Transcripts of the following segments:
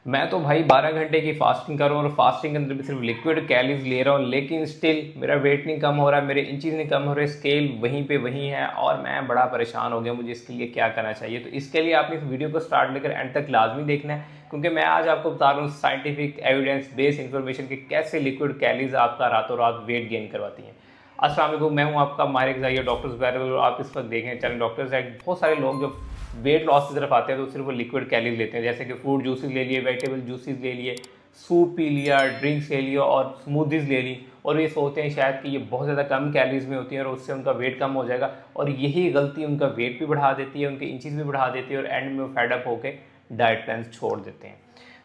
मैं तो भाई 12 घंटे की फास्टिंग कर रहा हूँ और फास्टिंग के अंदर भी सिर्फ लिक्विड कैलोरीज ले रहा हूँ, लेकिन स्टिल मेरा वेट नहीं कम हो रहा, मेरे इंचज़ नहीं कम हो रहे, स्केल वहीं पे वहीं है और मैं बड़ा परेशान हो गया। मुझे इसके लिए क्या करना चाहिए? तो इसके लिए आपने इस वीडियो को स्टार्ट लेकर एंड तक लाजमी देखना है, क्योंकि मैं आज आपको बता रहा हूँ साइंटिफिक एविडेंस बेस्ड इन्फॉर्मेशन कि कैसे लिक्विड कैलोरीज आपका रातों रात वेट गेन करवाती हैं। अस्सलाम वालेकुम, मैं हूँ आपका माहिर ग़िज़ाई डॉक्टर ज़ुबैर और आप इस वक्त देखें चैनल डॉक्टर ज़ुबैर। बहुत सारे लोग जो वेट लॉस की तरफ आते हैं तो सिर्फ वो लिक्विड कैलोरीज लेते हैं, जैसे कि फ्रूट जूसेस ले लिए, वेजिटेबल जूसेस ले लिए, सूप पी लिया, ड्रिंक्स ले लिया और स्मूदीज़ ले ली, और ये सोचते हैं शायद कि ये बहुत ज़्यादा कम कैलोरीज में होती है और उससे उनका वेट कम हो जाएगा। और यही गलती उनका वेट भी बढ़ा देती है, उनके इंचज़ भी बढ़ा देती है और एंड में वो फेडअप होकर डाइट प्लान छोड़ देते हैं।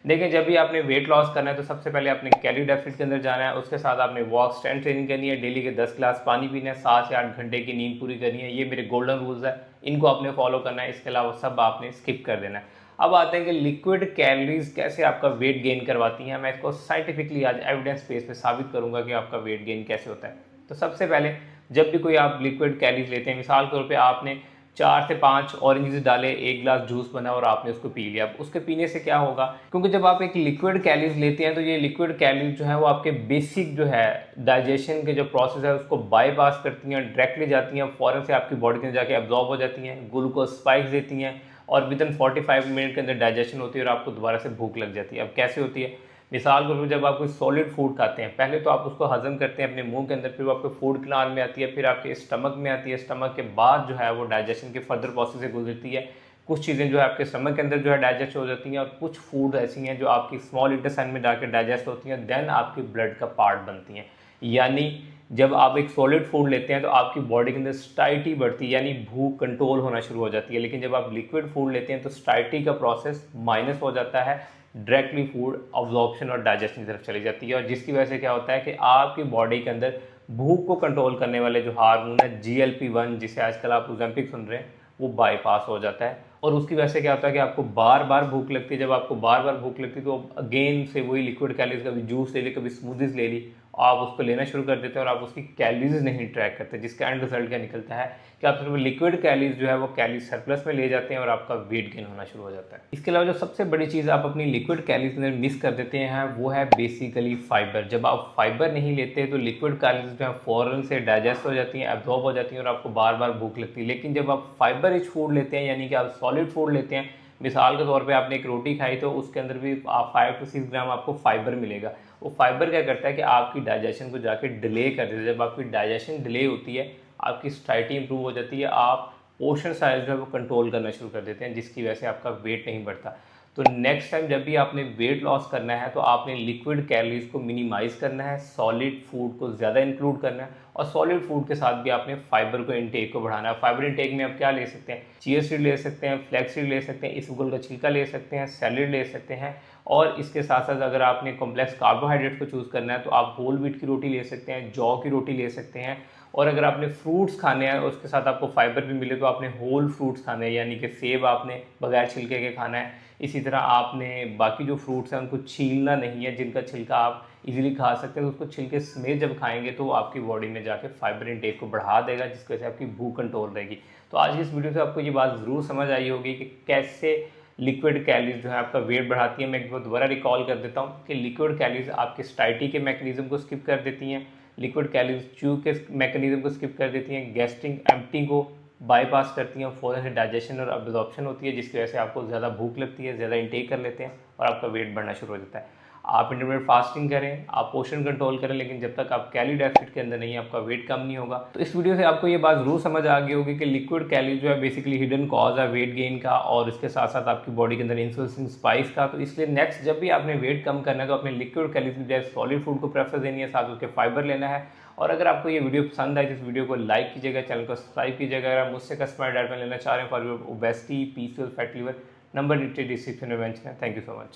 देखिए, जब भी आपने वेट लॉस करना है तो सबसे पहले आपने कैलोरी डेफिसिट के अंदर जाना है, उसके साथ आपने वॉक स्ट्रेंथ ट्रेनिंग करनी है, डेली के 10 गिलास पानी पीना है, 7 से 8 घंटे की नींद पूरी करनी है। ये मेरे गोल्डन रूल्स है, इनको आपने फॉलो करना है, इसके अलावा सब आपने स्किप कर देना है। अब आते हैं कि लिक्विड कैलोरीज कैसे आपका वेट गेन करवाती हैं। मैं इसको साइंटिफिकली आज एविडेंस बेस पे साबित करूंगा कि आपका वेट गेन कैसे होता है। तो सबसे पहले, जब भी कोई आप लिक्विड कैलोरीज लेते हैं, मिसाल के तौर पे आपने 4 से 5 ऑरेंजेस डाले, एक गिलास जूस बना और आपने उसको पी लिया। अब उसके पीने से क्या होगा? क्योंकि जब आप एक लिक्विड कैलोरीज लेते हैं तो ये लिक्विड कैलोरीज जो है वो आपके बेसिक जो है डाइजेशन के जो प्रोसेस है उसको बाईपास करती हैं, डायरेक्टली जाती हैं, फ़ौरन से आपकी बॉडी के अंदर जाके एब्जॉर्ब हो जाती हैं, ग्लूकोज स्पाइक्स देती हैं और विद इन 45 मिनट के अंदर डाइजेशन होती है और आपको दोबारा से भूख लग जाती है। अब कैसे होती है? मिसाल के तौर पर जब आप कोई सॉलिड फूड खाते हैं, पहले तो आप उसको हजम करते हैं अपने मुंह के अंदर, फिर वो आपके फूड कैनाल में आती है, फिर आपके स्टमक में आती है, स्टमक के बाद जो है वो डाइजेशन के फर्दर प्रोसेस से गुजरती है। कुछ चीज़ें जो है आपके स्टमक के अंदर जो है डाइजेस्ट हो जाती हैं और कुछ फूड ऐसी हैं जो आपकी स्मॉल इंटेस्टाइन में जाकर डाइजेस्ट होती हैं, देन आपकी ब्लड का पार्ट बनती हैं। यानी जब आप एक सॉलिड फूड लेते हैं तो आपकी बॉडी के अंदर स्टाइटी बढ़ती है, यानी भूख कंट्रोल होना शुरू हो जाती है। लेकिन जब आप लिक्विड फूड लेते हैं तो स्टाइटी का प्रोसेस माइनस हो जाता है, डायरेक्टली फूड अब्जॉर्प्शन और डाइजेशन की तरफ चली जाती है, और जिसकी वजह से क्या होता है कि आपकी बॉडी के अंदर भूख को कंट्रोल करने वाले जो हार्मोन है GLP-1, जिसे आजकल आप ओज़ेम्पिक सुन रहे हैं, वो बाईपास हो जाता है। और उसकी वजह से क्या होता है कि आपको बार बार भूख लगती है। जब आपको बार बार भूख लगती है तो अगेन से वही लिक्विड कैलोरीज, कभी जूस ले ली, कभी स्मूदीज ले ली, आप उसको लेना शुरू कर देते हैं और आप उसकी कैलोरीज नहीं ट्रैक करते, जिसका एंड रिजल्ट क्या निकलता है कि आप सिर्फ लिक्विड कैलोरीज जो है वो कैलोरी सरप्लस में ले जाते हैं और आपका वेट गेन होना शुरू हो जाता है। इसके अलावा जो सबसे बड़ी चीज़ आप अपनी लिक्विड कैलोरीज के अंदर मिस कर देते हैं वो है बेसिकली फाइबर। जब आप फाइबर नहीं लेते तो लिक्विड कैलोरीज जो है फ़ौरन से डाइजेस्ट हो जाती हैं, एब्जॉर्ब हो जाती हैं और आपको बार बार भूख लगती है। लेकिन जब आप फाइबर रिच फूड लेते हैं, यानी कि आप सॉलिड फूड लेते हैं, मिसाल के तौर पे आपने एक रोटी खाई तो उसके अंदर भी 5 से 6 ग्राम आपको फाइबर मिलेगा। वो फाइबर क्या करता है कि आपकी डाइजेशन को जाके डिले कर देता है। जब आपकी डाइजेशन डिले होती है, आपकी स्टाइटी इंप्रूव हो जाती है, आप पोर्शन साइज जो है वो कंट्रोल करना शुरू कर देते हैं, जिसकी वजह से आपका वेट नहीं बढ़ता। तो नेक्स्ट टाइम जब भी आपने वेट लॉस करना है तो आपने लिक्विड कैलोरीज को मिनिमाइज करना है, सॉलिड फूड को ज़्यादा इंक्लूड करना है, और सॉलिड फूड के साथ भी आपने फाइबर को इनटेक को बढ़ाना है। फाइबर इनटेक में आप क्या ले सकते हैं? चिया सीड ले सकते हैं, फ्लैक्स सीड ले सकते हैं, इसबगोल का छिलका ले सकते हैं, सैलेड ले सकते हैं, और इसके साथ साथ अगर आपने कॉम्प्लेक्स कार्बोहाइड्रेट को चूज़ करना है तो आप होल व्हीट की रोटी ले सकते हैं, जौ की रोटी ले सकते हैं, और अगर आपने फ्रूट्स खाने हैं उसके साथ आपको फाइबर भी मिले तो आपने होल फ्रूट्स खाने हैं, यानी कि सेब आपने बगैर छिलके के खाना है। इसी तरह आपने बाकी जो फ्रूट्स हैं उनको छीलना नहीं है, जिनका छिलका आप इजीली खा सकते हैं, तो उसको छिलके समेत जब खाएंगे तो आपकी बॉडी में जाके फाइबर इंटेक को बढ़ा देगा, जिसकी वजह से आपकी भूख कंट्रोल रहेगी। तो आज की इस वीडियो से आपको ये बात ज़रूर समझ आई होगी कि कैसे लिक्विड कैलोरीज जो है आपका वेट बढ़ाती है। मैं एक बार दोबारा रिकॉल कर देता हूँ कि लिक्विड कैलोरीज आपके स्टाइटी के मैकेनिज्म को स्किप कर देती हैं, लिक्विड कैलोरीज च्यू के मैकेनिज्म को स्किप कर देती हैं, गैस्ट्रिक एम्प्टी को बाईपास करती हैं, फ़ौरन से डाइजेशन और अब्जॉर्प्शन होती है, जिसकी वजह से आपको ज़्यादा भूख लगती है, ज़्यादा इंटेक कर लेते हैं और आपका वेट बढ़ना शुरू हो जाता है। आप इंटरमिटेंट फास्टिंग करें, आप पोर्शन कंट्रोल करें, लेकिन जब तक आप कैलोरी डेफिसिट के अंदर नहीं है आपका वेट कम नहीं होगा। तो इस वीडियो से आपको ये बात ज़रूर समझ आ गई होगी कि लिक्विड कैलोरी जो है बेसिकली हिडन कॉज है वेट गेन का, और इसके साथ साथ आपकी बॉडी के अंदर इंसुलिन स्पाइक्स का। तो इसलिए नेक्स्ट जब भी आपने वेट कम करना है तो अपने लिक्विड कैलोरी की बजाय सॉलिड फूड को प्रेफर देनी है, साथ उसके फाइबर लेना है। और अगर आपको ये वीडियो पसंद आए तो इस वीडियो को लाइक कीजिएगा, चैनल को सब्सक्राइब कीजिएगा। अगर आप मुझसे कस्टमर डाइट में लेना चाह रहे हैं for your obesity, PCOS, fatty liver, number नीचे डिस्क्रिप्शन में मेंशन है। Thank you so much.